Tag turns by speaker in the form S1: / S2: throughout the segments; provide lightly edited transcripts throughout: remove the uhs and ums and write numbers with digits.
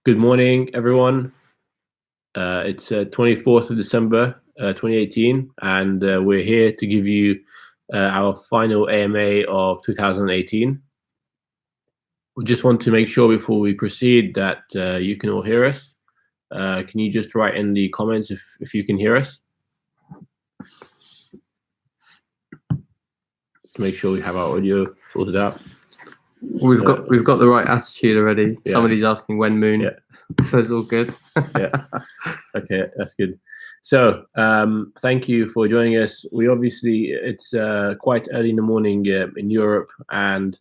S1: Good morning, everyone. It's 24th of December, 2018, and we're here to give you our final AMA of 2018. We just want to make sure before we proceed that you can all hear us. Can you just write in the comments if you can hear us? To make sure we have our audio sorted out.
S2: We've got the right attitude already.
S1: Yeah.
S2: Somebody's asking when moon.
S1: Yeah.
S2: So it's all good.
S1: Yeah. Okay, that's good. So thank you for joining us. It's quite early in the morning in Europe, and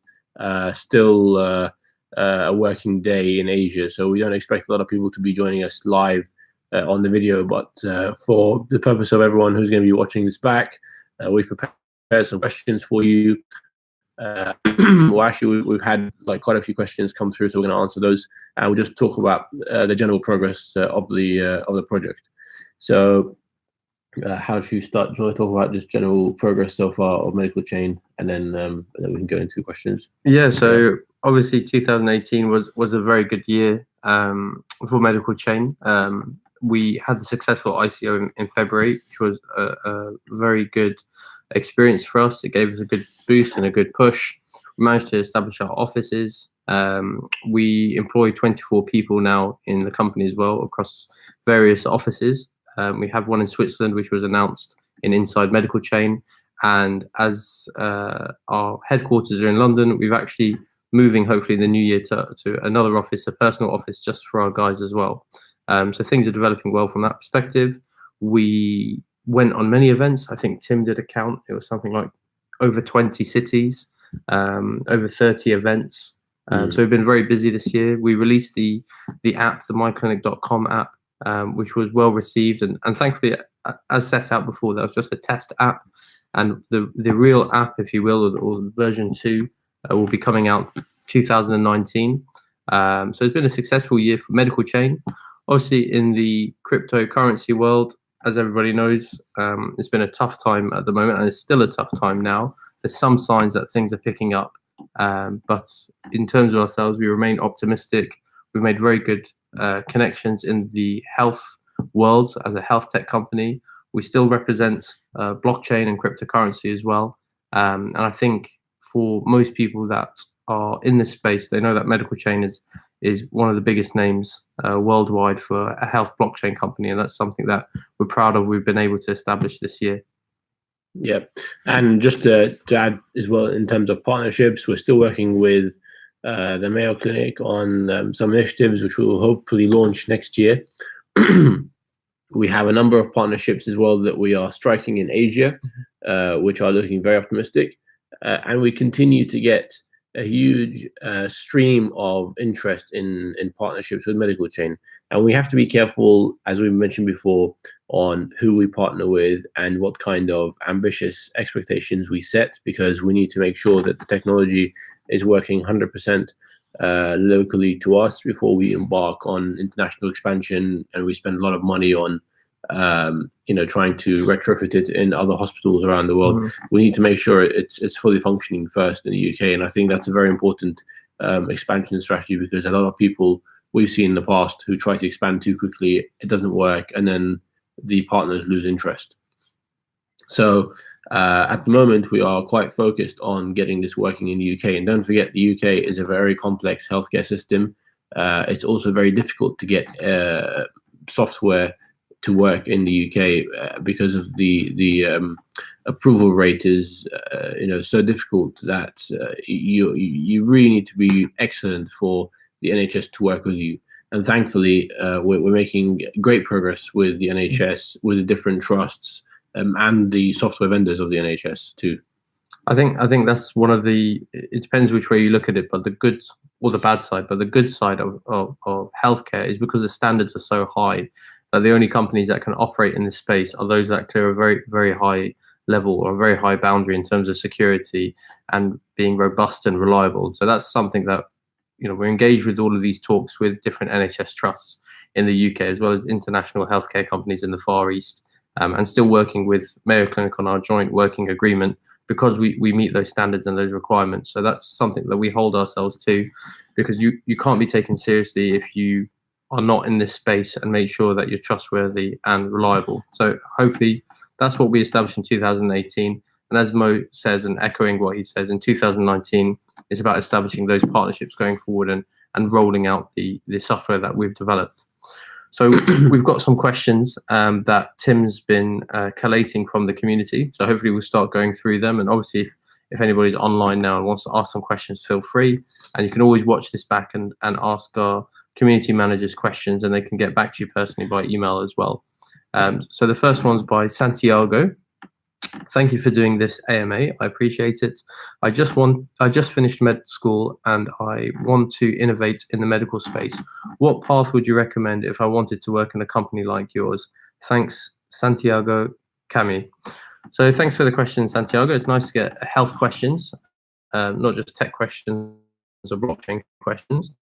S1: still a working day in Asia. So we don't expect a lot of people to be joining us live on the video. But for the purpose of everyone who's going to be watching this back, we've prepared some questions for you. Well, actually, we've had quite a few questions come through, so we're going to answer those, and we'll just talk about the general progress of the project. So, how should you start? Do you want to talk about just general progress so far of Medicalchain, and then we can go into questions?
S2: Yeah. So obviously, 2018 was a very good year for Medicalchain. We had the successful ICO in February, which was a very good experience for us. It gave us a good boost and a good push. We managed to establish our offices. We employ 24 people now in the company as well across various offices. We have one in Switzerland, which was announced inside Medicalchain, and as our headquarters are in London, we've actually moving hopefully in the new year to another office, a personal office just for our guys as well. So things are developing well from that perspective. We went on many events. I think Tim did a count. It was something like over 20 cities, over 30 events. So we've been very busy this year. We released the app, the myclinic.com app, which was well received, and thankfully, as set out before, that was just a test app, and the real app, if you will, or version 2, will be coming out 2019. So it's been a successful year for Medicalchain. Obviously, in the cryptocurrency world, as everybody knows, it's been a tough time at the moment, and it's still a tough time now. There's some signs that things are picking up, but in terms of ourselves, we remain optimistic. We've made very good connections in the health world as a health tech company. We still represent blockchain and cryptocurrency as well. And I think for most people that are in this space, they know that Medicalchain is one of the biggest names worldwide for a health blockchain company, and that's something that we're proud of. We've been able to establish this year.
S1: Yeah, and just to add as well, in terms of partnerships, we're still working with the Mayo Clinic on some initiatives which we will hopefully launch next year. We have a number of partnerships as well that we are striking in Asia, which are looking very optimistic, and we continue to get a huge stream of interest in partnerships with Medicalchain. And we have to be careful, as we mentioned before, on who we partner with and what kind of ambitious expectations we set, because we need to make sure that the technology is working 100% locally to us before we embark on international expansion, and we spend a lot of money on trying to retrofit it in other hospitals around the world. We need to make sure it's fully functioning first in the UK, and I think that's a very important expansion strategy, because a lot of people we've seen in the past who try to expand too quickly, it doesn't work, and then the partners lose interest. So at the moment, we are quite focused on getting this working in the UK. And don't forget, the UK is a very complex healthcare system. It's also very difficult to get software to work in the UK because of the approval rate is so difficult that you really need to be excellent for the NHS to work with you. And thankfully, we're making great progress with the NHS, with the different trusts, and the software vendors of the NHS too.
S2: I think that's one of the. It depends which way you look at it, but the good or the bad side. But the good side of healthcare is because the standards are so high that the only companies that can operate in this space are those that clear a very, very high level or a very high boundary in terms of security and being robust and reliable. So that's something that we're engaged with all of these talks with different NHS trusts in the UK, as well as international healthcare companies in the Far East, and still working with Mayo Clinic on our joint working agreement, because we meet those standards and those requirements. So that's something that we hold ourselves to, because you can't be taken seriously if you are not in this space and make sure that you're trustworthy and reliable. So hopefully that's what we established in 2018. And as Mo says, and echoing what he says, in 2019, it's about establishing those partnerships going forward and rolling out the software that we've developed. So we've got some questions that Tim's been collating from the community. So hopefully we'll start going through them. And obviously, if anybody's online now and wants to ask some questions, feel free. And you can always watch this back and ask our community managers questions, and they can get back to you personally by email as well. So the first one's by Santiago. Thank you for doing this AMA. I appreciate it. I just finished med school and I want to innovate in the medical space. What path would you recommend if I wanted to work in a company like yours? Thanks, Santiago Cami. So thanks for the question, Santiago. It's nice to get health questions, not just tech questions or blockchain questions.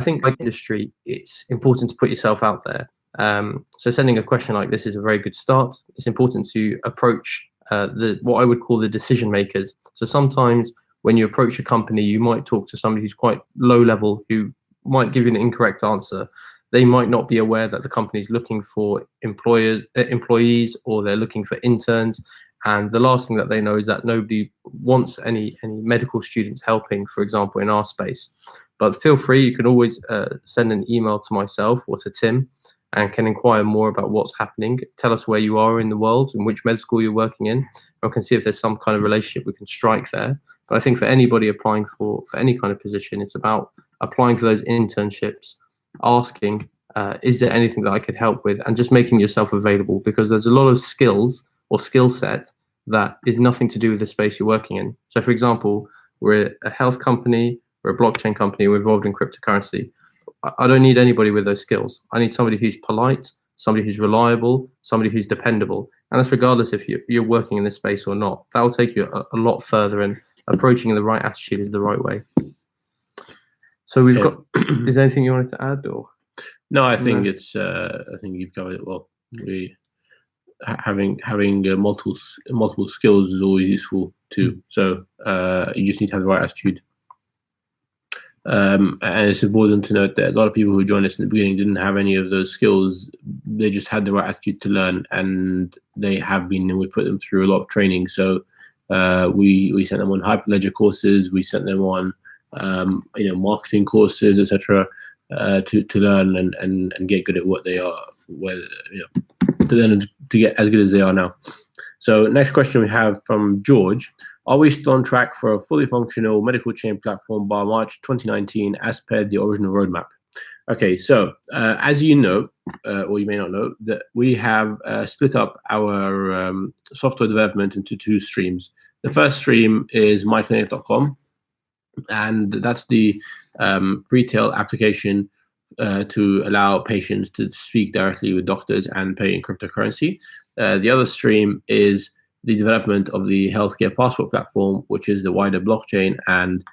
S2: I think like industry, it's important to put yourself out there. So sending a question like this is a very good start. It's important to approach what I would call the decision makers. So sometimes when you approach a company, you might talk to somebody who's quite low level, who might give you an incorrect answer. They might not be aware that the company is looking for employees, or they're looking for interns. And the last thing that they know is that nobody wants any medical students helping, for example, in our space. But feel free, you can always send an email to myself or to Tim and can inquire more about what's happening. Tell us where you are in the world and which med school you're working in. And we can see if there's some kind of relationship we can strike there. But I think for anybody applying for any kind of position, it's about applying for those internships, asking, is there anything that I could help with, and just making yourself available, because there's a lot of skills or skill set that is nothing to do with the space you're working in. So for example, we're a health company, we're a blockchain company, we're involved in cryptocurrency. I don't need anybody with those skills. I need somebody who's polite, somebody who's reliable, somebody who's dependable. And that's regardless if you're working in this space or not. That will take you a lot further, and approaching in the right attitude is the right way. So we've got, is there anything you wanted to add? Or
S1: no, I think it's I think you've covered it well. Having multiple skills is always useful too. So you just need to have the right attitude. And it's important to note that a lot of people who joined us in the beginning didn't have any of those skills. They just had the right attitude to learn, and they have been, and we put them through a lot of training. So we sent them on Hyperledger courses, we sent them on marketing courses, etc., to learn and get good at what they are, to learn to get as good as they are now. So next question we have from George. Are we still on track for a fully functional medical chain platform by March 2019 as per the original roadmap? Okay, so as you know, or you may not know, that we have split up our software development into two streams. The first stream is myclinic.com, and that's the retail application to allow patients to speak directly with doctors and pay in cryptocurrency. The other stream is the development of the healthcare passport platform, which is the wider blockchain, and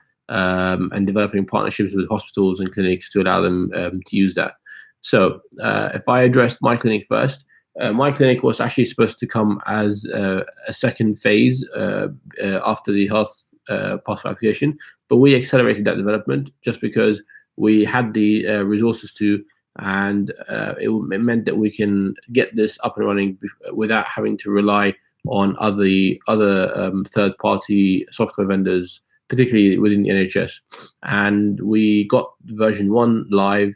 S1: developing partnerships with hospitals and clinics to allow them to use that. So if I addressed MyClinic first, MyClinic was actually supposed to come as a second phase after the health passport application, but we accelerated that development just because we had the resources to, and it meant that we can get this up and running without having to rely on other third-party software vendors, particularly within the NHS. And we got version 1 live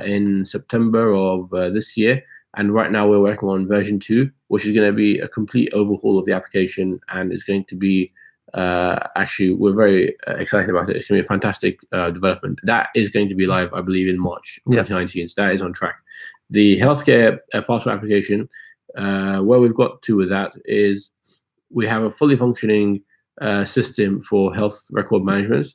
S1: in September of this year, and right now we're working on version 2, which is going to be a complete overhaul of the application, and is going to be actually, we're very excited about it. It's going to be a fantastic development. That is going to be live, I believe, in March 2019. So that is on track. The healthcare passport application, where we've got to with that is we have a fully functioning system for health record management.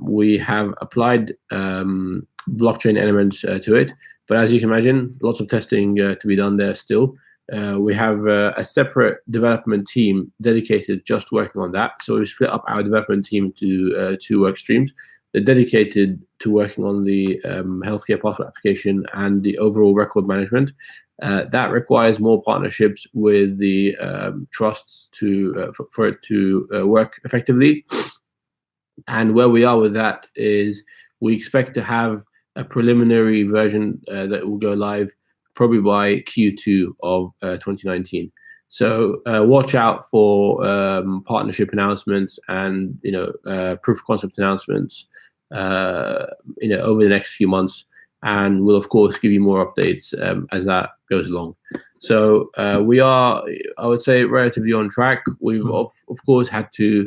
S1: We have applied blockchain elements to it, but as you can imagine, lots of testing to be done there still. We have a separate development team dedicated just working on that. So we split up our development team to 2 work streams. They're dedicated to working on the healthcare passport application and the overall record management. That requires more partnerships with the trusts for it to work effectively. And where we are with that is we expect to have a preliminary version that will go live probably by Q2 of 2019. So watch out for partnership announcements and proof of concept announcements over the next few months, and we'll of course give you more updates as that goes along. So we are, I would say, relatively on track. We've of course had to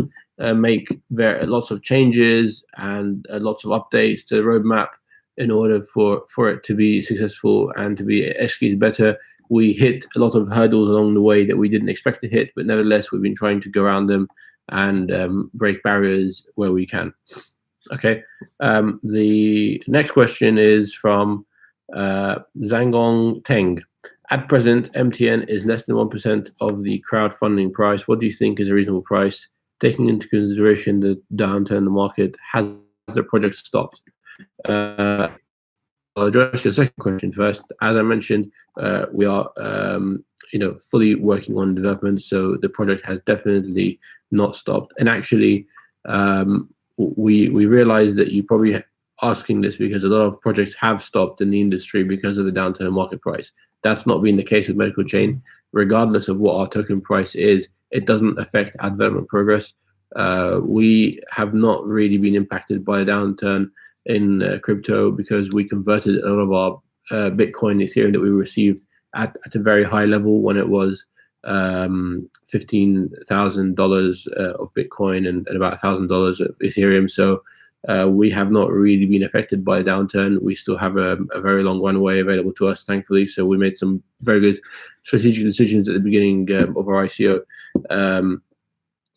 S1: make lots of changes and lots of updates to the roadmap in order for it to be successful and to be executed better. We hit a lot of hurdles along the way that we didn't expect to hit, but nevertheless, we've been trying to go around them and break barriers where we can. Okay. The next question is from Zhangong Teng. At present, MTN is less than 1% of the crowdfunding price. What do you think is a reasonable price, taking into consideration the downturn in the market? Has the project stopped? I'll address your second question first. As I mentioned, we are fully working on development, so the project has definitely not stopped. And actually, we realize that you probably asking this because a lot of projects have stopped in the industry because of the downturn in market price. That's not been the case with Medicalchain. Regardless of what our token price is, it doesn't affect our development progress. We have not really been impacted by a downturn in crypto because we converted a lot of our Bitcoin, Ethereum that we received at a very high level when it was $15,000 of Bitcoin and about $1,000 of Ethereum. So we have not really been affected by a downturn. We still have a very long runway available to us, thankfully. So we made some very good strategic decisions at the beginning of our ICO.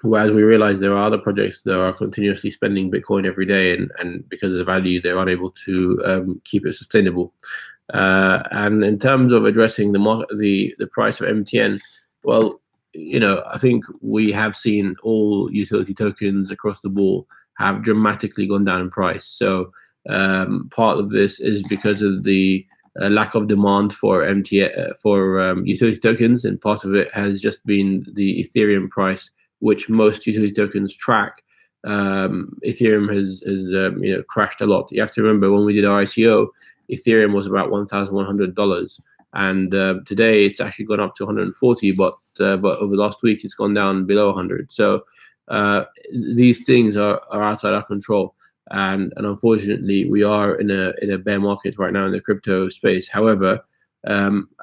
S1: Whereas we realize there are other projects that are continuously spending Bitcoin every day, and because of the value, they're unable to keep it sustainable. And in terms of addressing the price of MTN, well, I think we have seen all utility tokens across the board have dramatically gone down in price. So part of this is because of the lack of demand for utility tokens, and part of it has just been the Ethereum price, which most utility tokens track. Ethereum has crashed a lot. You have to remember, when we did our ICO, Ethereum was about $1,100, and today it's actually gone up to 140. But over the last week, it's gone down below 100. So these things are outside our control, and unfortunately, we are in a bear market right now in the crypto space. However,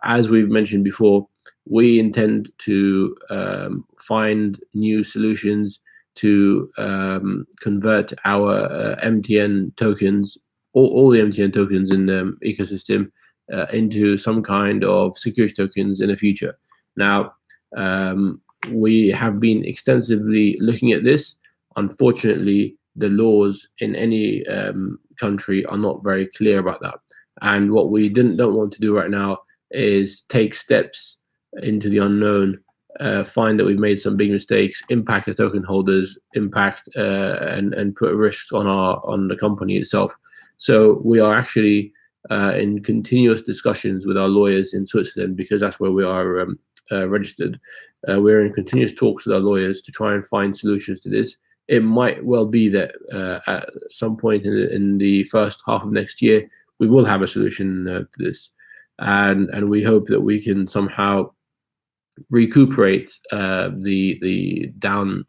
S1: as we've mentioned before, we intend to find new solutions to convert our MTN tokens, all the MTN tokens in the ecosystem, into some kind of security tokens in the future. Now, we have been extensively looking at this. Unfortunately, the laws in any country are not very clear about that. And what we don't want to do right now is take steps into the unknown, find that we've made some big mistakes, impact the token holders, impact and put risks on the company itself. So we are actually in continuous discussions with our lawyers in Switzerland, because that's where we are registered. We're in continuous talks with our lawyers to try and find solutions to this. It might well be that at some point in the first half of next year, we will have a solution to this, and we hope that we can somehow recuperate the down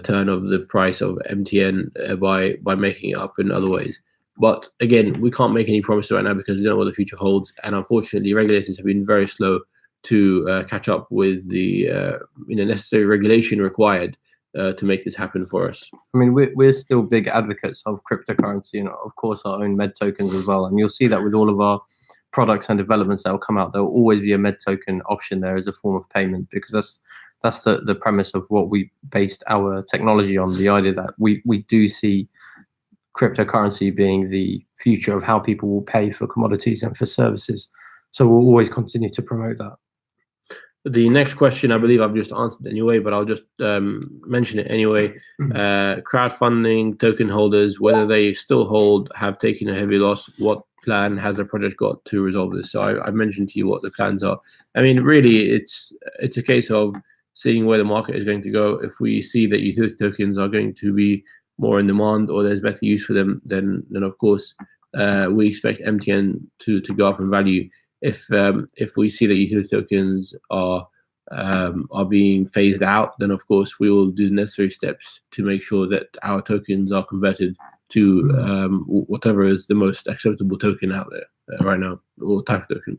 S1: turn of the price of MTN by making it up in other ways. But again, we can't make any promises right now because we don't know what the future holds, and unfortunately, regulators have been very slow to catch up with the necessary regulation required to make this happen for us.
S2: I mean, we're still big advocates of cryptocurrency, and of course our own med tokens as well. And you'll see that with all of our products and developments that will come out, there will always be a med token option there as a form of payment, because that's the premise of what we based our technology on. The idea that we do see cryptocurrency being the future of how people will pay for commodities and for services. So we'll always continue to promote that.
S1: The next question, I believe I've just answered anyway, but I'll just mention it anyway. Crowdfunding token holders, whether they still hold, have taken a heavy loss, what plan has the project got to resolve this? So I've mentioned to you what the plans are. I mean, really, it's a case of seeing where the market is going to go. If we see that utility tokens are going to be more in demand, or there's better use for them, then of course we expect MTN to go up in value. If we see that utility tokens are being phased out, then of course we will do the necessary steps to make sure that our tokens are converted to whatever is the most acceptable token out there right now, or type of token.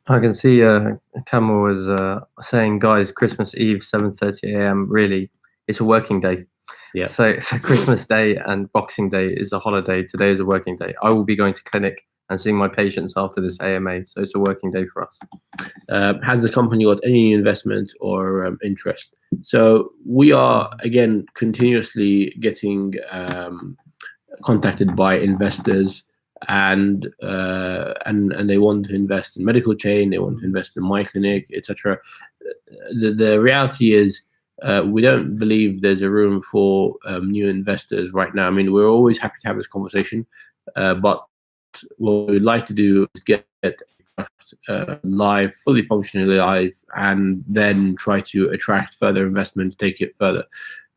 S2: I can see Camel was saying, guys, Christmas Eve, 7:30 a.m. Really, it's a working day.
S1: Yeah.
S2: So Christmas Day and Boxing Day is a holiday. Today is a working day. I will be going to clinic and seeing my patients after this AMA. So it's a working day for us.
S1: Has the company got any investment or interest? So we are, again, continuously getting contacted by investors, and they want to invest in Medicalchain, they want to invest in my clinic, etc. The reality is, we don't believe there's a room for new investors right now. I mean, we're always happy to have this conversation, but what we'd like to do is get live, fully functionally live, and then try to attract further investment to take it further.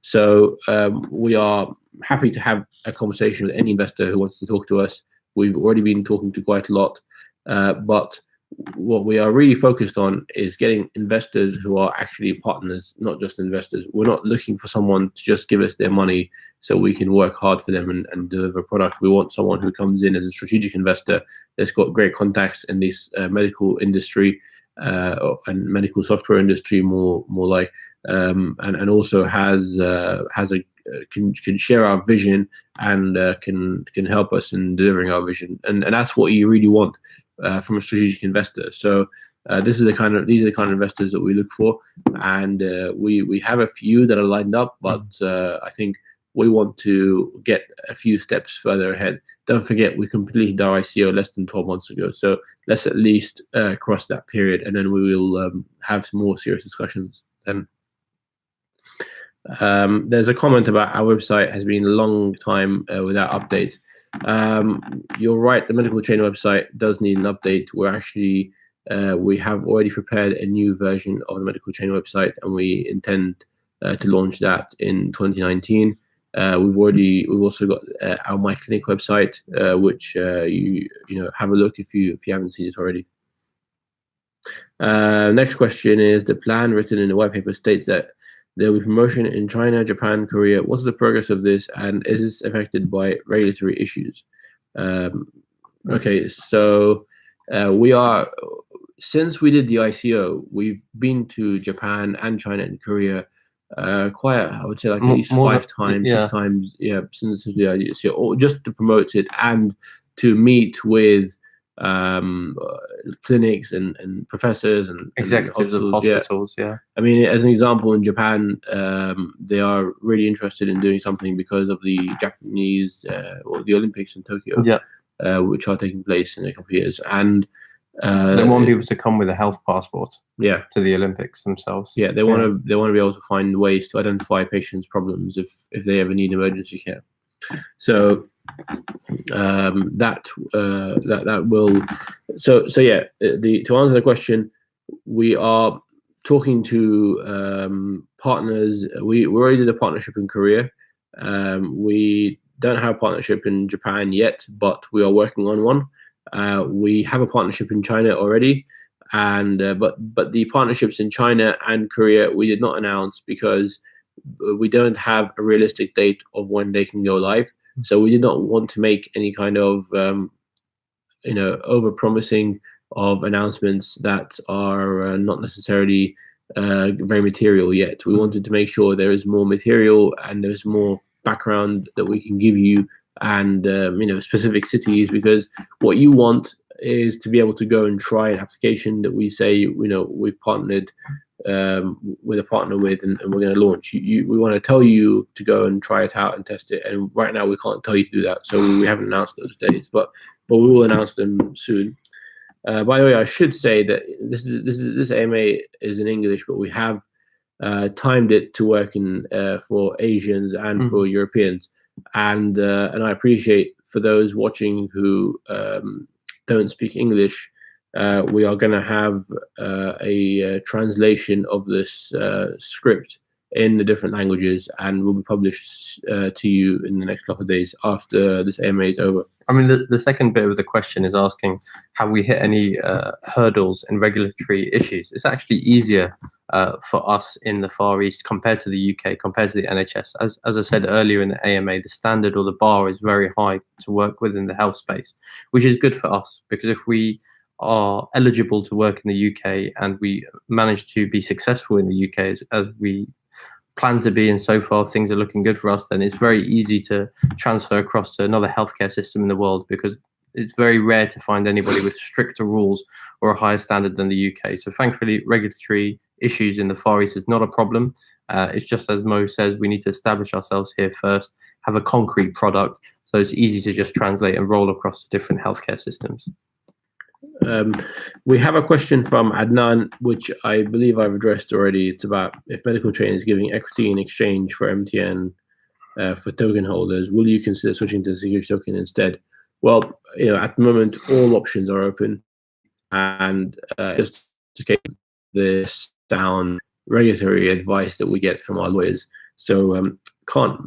S1: So we are happy to have a conversation with any investor who wants to talk to us. We've already been talking to quite a lot, but what we are really focused on is getting investors who are actually partners, not just investors. We're not looking for someone to just give us their money so we can work hard for them and deliver a product. We want someone who comes in as a strategic investor that's got great contacts in this medical industry and medical software industry, more like, and also has a can share our vision and can help us in delivering our vision, and that's what you really want from a strategic investor. So these are the kind of investors that we look for, and we have a few that are lined up, but I think we want to get a few steps further ahead. Don't forget, we completed our ICO less than 12 months ago, so let's at least cross that period, and then we will have some more serious discussions then. There's a comment about our website has been a long time without update. You're right, the Medicalchain website does need an update. We're actually we have already prepared a new version of the Medicalchain website, and we intend to launch that in 2019. We've also got our My Clinic website, which you know, have a look if you haven't seen it already. Next question is, the plan written in the white paper states that there will be promotion in China, Japan, Korea. What's the progress of this, and is this affected by regulatory issues? Okay, so we are, since we did the ICO, we've been to Japan and China and Korea quite, I would say, like at least 5 times, 6 times, yeah, since the ICO, just to promote it and to meet with clinics and professors and
S2: executives of hospitals. Yeah.
S1: I mean, as an example, in Japan, they are really interested in doing something because of the Japanese or the Olympics in Tokyo, which are taking place in a couple of years, and
S2: they want people to come with a health passport.
S1: Yeah.
S2: To the Olympics themselves.
S1: Yeah, they want to be able to find ways to identify patients' problems if they ever need emergency care. So that will, so yeah, to answer the question, we are talking to partners. We already did a partnership in Korea. We don't have a partnership in Japan yet, but we are working on one. We have a partnership in China already, and but the partnerships in China and Korea we did not announce because we don't have a realistic date of when they can go live. So we did not want to make any kind of over-promising of announcements that are not necessarily very material yet. We wanted to make sure there is more material and there's more background that we can give you, and specific cities, because what you want is to be able to go and try an application that we say we've partnered with a partner with, and we're going to launch. We want to tell you to go and try it out and test it, and right now we can't tell you to do that, so we haven't announced those dates, but we will announce them soon. By the way, I should say that this AMA is in English, but we have timed it to work in for Asians and for Europeans, and I appreciate for those watching who don't speak English. We are going to have a translation of this script in the different languages and will be published to you in the next couple of days after this AMA is over.
S2: I mean, the second bit of the question is asking, have we hit any hurdles in regulatory issues? It's actually easier for us in the Far East compared to the UK, compared to the NHS. As I said earlier in the AMA, the standard or the bar is very high to work within the health space, which is good for us, because if we are eligible to work in the UK and we manage to be successful in the UK as we plan to be, and so far things are looking good for us, then it's very easy to transfer across to another healthcare system in the world, because it's very rare to find anybody with stricter rules or a higher standard than the UK. So thankfully, regulatory issues in the Far East is not a problem. It's just as Mo says, we need to establish ourselves here first, have a concrete product, so it's easy to just translate and roll across to different healthcare systems.
S1: We have a question from Adnan, which I believe I've addressed already. It's about if Medicalchain is giving equity in exchange for MTN for token holders, will you consider switching to security token instead? Well, at the moment, all options are open, and just to keep this down, regulatory advice that we get from our lawyers. So can't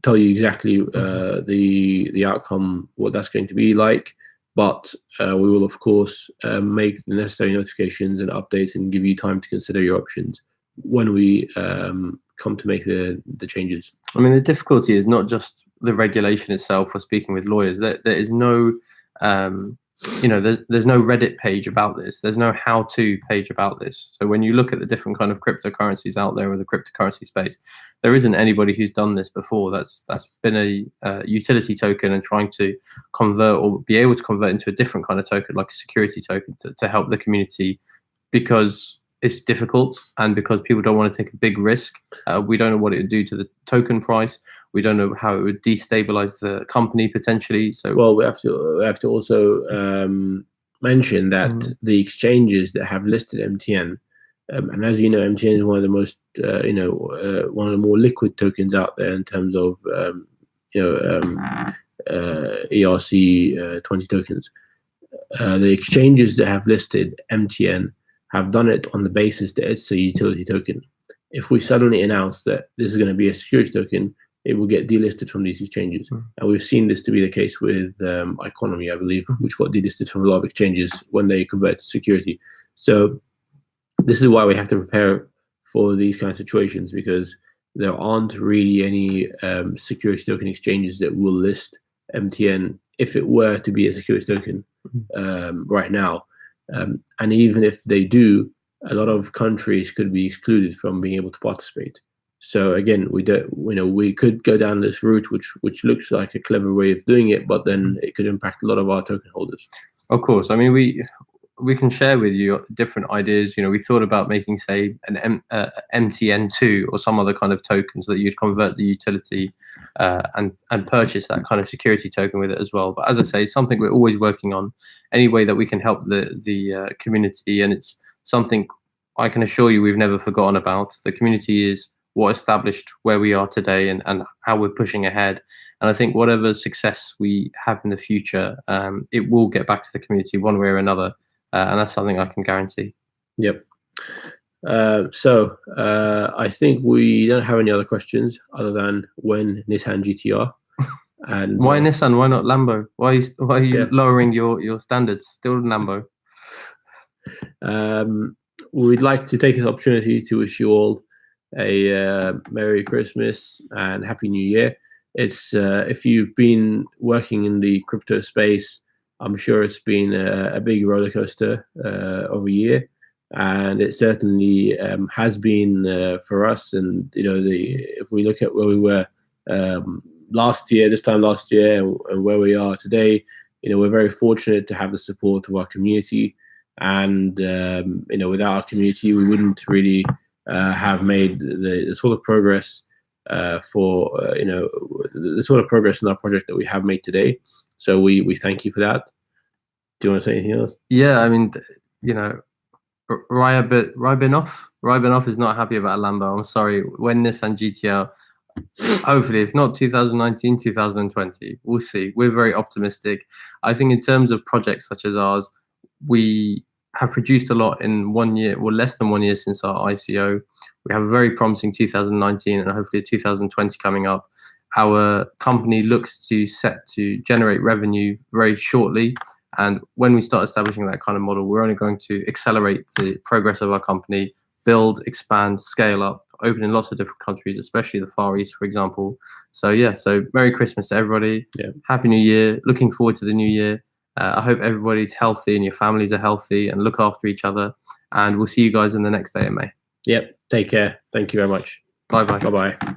S1: tell you exactly the outcome, what that's going to be like. But we will, of course, make the necessary notifications and updates and give you time to consider your options when we come to make the changes.
S2: I mean, the difficulty is not just the regulation itself or speaking with lawyers. There is no, there's no Reddit page about this. There's no how-to page about this. So when you look at the different kind of cryptocurrencies out there, or the cryptocurrency space, there isn't anybody who's done this before. That's been a utility token and trying to convert or be able to convert into a different kind of token, like a security token, to help the community, because it's difficult and because people don't want to take a big risk. We don't know what it would do to the token price. We don't know how it would destabilize the company potentially. So,
S1: well, we have to also mention that the exchanges that have listed MTN, and as you know, MTN is one of the most, one of the more liquid tokens out there in terms of, ERC 20 tokens. The exchanges that have listed MTN have done it on the basis that it's a utility token. If we suddenly announce that this is going to be a security token, it will get delisted from these exchanges. And we've seen this to be the case with Economy, I believe, which got delisted from a lot of exchanges when they convert to security. So this is why we have to prepare for these kind of situations, because there aren't really any security token exchanges that will list MTN if it were to be a security token right now. And even if they do, a lot of countries could be excluded from being able to participate. So again, we could go down this route, which looks like a clever way of doing it, but then it could impact a lot of our token holders.
S2: Of course, I mean, we can share with you different ideas. We thought about making, say, an MTN2 or some other kind of token, so that you'd convert the utility and purchase that kind of security token with it as well. But as I say, it's something we're always working on, any way that we can help the community, and it's something I can assure you we've never forgotten about. The community is what established where we are today and how we're pushing ahead. And I think whatever success we have in the future, it will get back to the community one way or another. And that's something I can guarantee.
S1: Yep. So I think we don't have any other questions other than when Nissan GTR. And
S2: why Nissan? Why not Lambo? Why are you lowering your standards? Still Lambo.
S1: We'd like to take this opportunity to wish you all a Merry Christmas and Happy New Year. It's if you've been working in the crypto space, I'm sure it's been a big roller coaster of a year, and it certainly has been for us. And if we look at where we were this time last year, and where we are today, we're very fortunate to have the support of our community. And without our community, we wouldn't really have made the sort of progress the sort of progress in our project that we have made today. So we thank you for that. Do you want to say anything else?
S2: Yeah, I mean, Rybinov is not happy about Lambo. I'm sorry. When Nissan GTR, hopefully, if not 2019, 2020, we'll see. We're very optimistic. I think in terms of projects such as ours, we have produced a lot in 1 year, or less than 1 year since our ICO. We have a very promising 2019 and hopefully 2020 coming up. Our company looks to set to generate revenue very shortly. And when we start establishing that kind of model, we're only going to accelerate the progress of our company, build, expand, scale up, open in lots of different countries, especially the Far East, for example. So yeah, so Merry Christmas to everybody.
S1: Yeah.
S2: Happy New Year. Looking forward to the new year. I hope everybody's healthy and your families are healthy and look after each other. And we'll see you guys in the next AMA.
S1: Yep. Take care. Thank you very much.
S2: Bye-bye.
S1: Bye-bye.